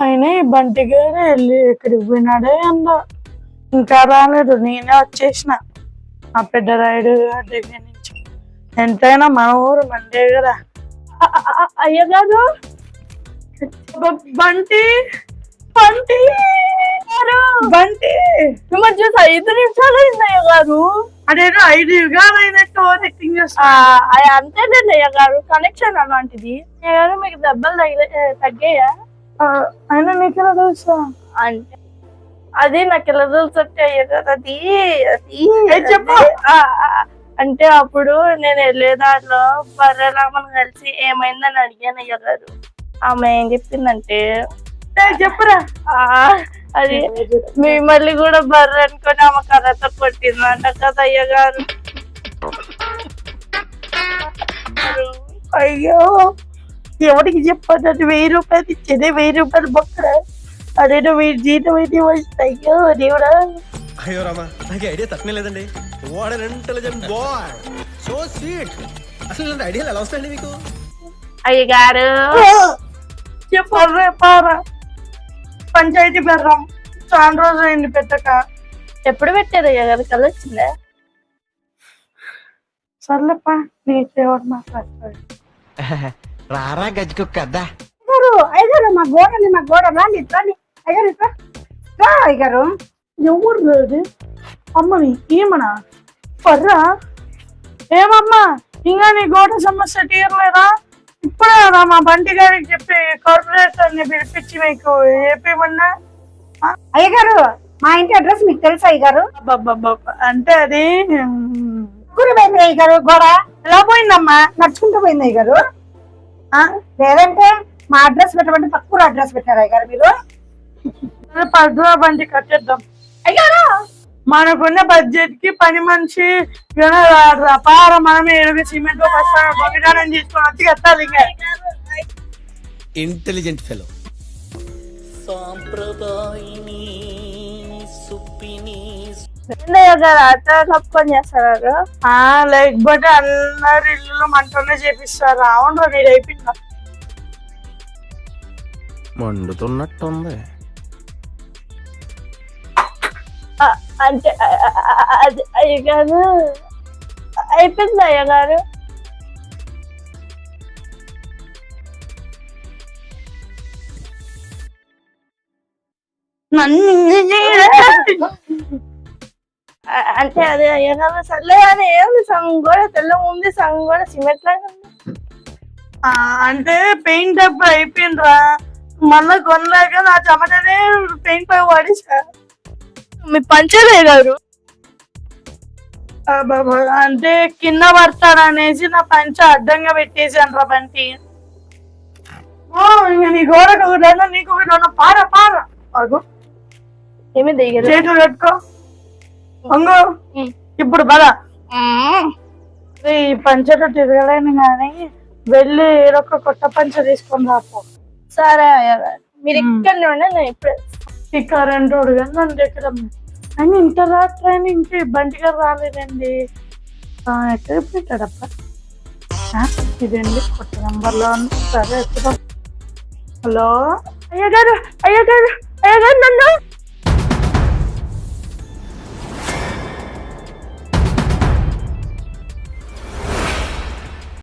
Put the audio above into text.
అయినా ఈ బంటి గారు వెళ్ళి ఎక్కడికి పోయినాడే అందా ఇంకా రాలేదు. నేనే వచ్చేసిన ఆ పెద్ద రాయుడు గారి దగ్గర నుంచి. ఎంతైనా మన ఊరు మండే కదా. అయ్యగారు బంటి బంటి బంటి మిమ్మల్ని చూసి 5 నిమిషాలు అయింది అయ్యగారు. అదేదో 5 యుగాలు అయినట్టు యాక్టింగ్ చేస్తా. అంతేనండి అయ్యగారు, కనెక్షన్ అలాంటిది. అయ్యగారు మీకు దెబ్బలు తగ్గాయా? అయినా నీకు ఎలా తెలుసా? అంటే అది నాకు ఎలా తెలుసు అయ్యగారు, అది చెప్పు. అంటే అప్పుడు నేను వెళ్ళే దాంట్లో బర్రెలామని కలిసి ఏమైందని అడిగాను అయ్యగారు. ఆమె ఏం చెప్పిందంటే చెప్పురా, అది మిమ్మల్ని కూడా బర్రె అనుకొని ఆమె కర్రతో కొట్టిందంట కదా అయ్యగారు. అయ్యో ఎవరికి చెప్పదు, అది 1000 రూపాయలు ఇచ్చేది, 1000 రూపాయలు బొక్కరా. అదేదో 1000 జీతం అయితే వస్తుంది. అయ్యో దేవుడా. అయ్యో రామా, నాకు ఐడియా తక్కువ లేదండి. What an intelligent boy, so sweet. అసలు ఇలాంటి ఐడియాలు ఎలా వస్తాయండి మీకు? అయ్యగారు చెప్పారా పారా, పంచాయతీ బెర్రం చాలా రోజు అయింది పెట్టక. ఎప్పుడు పెట్టారు అయ్యగారు? కళ్ళు వచ్చిందా? సర్లేప్ప, నీకేవాడు మాట్లాడతాడు. రారా గజ్జుకు కదా అయ్యగారు మా గోడ రాని అయ్యారు రా అయ్యగారు. ఎవరు లేదు అమ్మని ఏమన్నా పర్రా. ఏమమ్మా ఇంకా నీ గోడ సమస్య తీరలేదా? ఇప్పుడే కదా మా బంటి గారికి చెప్పి కార్పొరేటర్ ని పిలిపించి మీకు ఏపీమన్నా. అయ్యగారు మా ఇంటి అడ్రస్ మీకు తెలుసా అయ్యగారు? అంటే అది పోయింది అయ్యగారు. గోడ ఎలా పోయిందమ్మా? నడుచుకుంటూ పోయింది అయ్యగారు. లేదంటే మా అడ్రస్ పెట్టమంటే తక్కువ అడ్రస్ పెట్టారు అయ్యగారు మీరు. పద్దుల బండి కట్టేద్దాం అయ్యారా. మనకున్న బడ్జెట్ కి పని మనిషి పార మనమే 20 సిమెంట్ బొగ్గిదానం తీసుకొని వచ్చి కట్టాలి. ఇంకా ఇంటెలిజెంట్ ఫెలో. సాంప్రదాయిని సుప్పిని కప్పుకొని చేస్తారు. లేకపోతే అందరు ఇల్లు మనతోనే చేపిస్తారు. అవును నీది అయిపోయిందా? మండుతున్నట్టుంది. అంటే అయ్యగారు అయిపోయింది అయ్యగారు. అంటే అదే అయ్యగారు సర్లే అని ఏముంది, సగం కూడా తెల్ల ఉంది, సగం కూడా సిమెంట్ లాగా ఉంది. అంటే పెయింట్ డబ్బా అయిపోయిందిరా, మళ్ళా కొనలేక నా చెమటనే పెయింట్ పై పడేసా. మీ పంచలే గారు అంటే కింద పడతాడనేసి నా పంచ అడ్డంగా పెట్టేసాను రా బంటి. ఇంకా నీ గోడకు ఒకటైనా నీకు ఒకటైనా పార పార అగు ఏమి దిగదు. చేతులు పెట్టుకో అంగు. ఇప్పుడు బల ఈ పంచతో తిరగలేను కానీ వెళ్ళి ఏదొక కొత్త పంచ తీసుకొని రాపో. సరే మీరు ఇక్కడ ఉండే నేను ఇప్పుడే ఈ కరెంట్ రోడ్డు కానీ నన్ను దగ్గర అని ఇంత రాత్రి అని ఇంక బంటి గారు రాలేదండి. ఎక్కడ పెట్టాడప్ప ఇదండి కొత్త నంబర్లో ఉంది. సరే ఎక్కడ. హలో అయ్యగారు అయ్యగారు అయ్యగారు నన్ను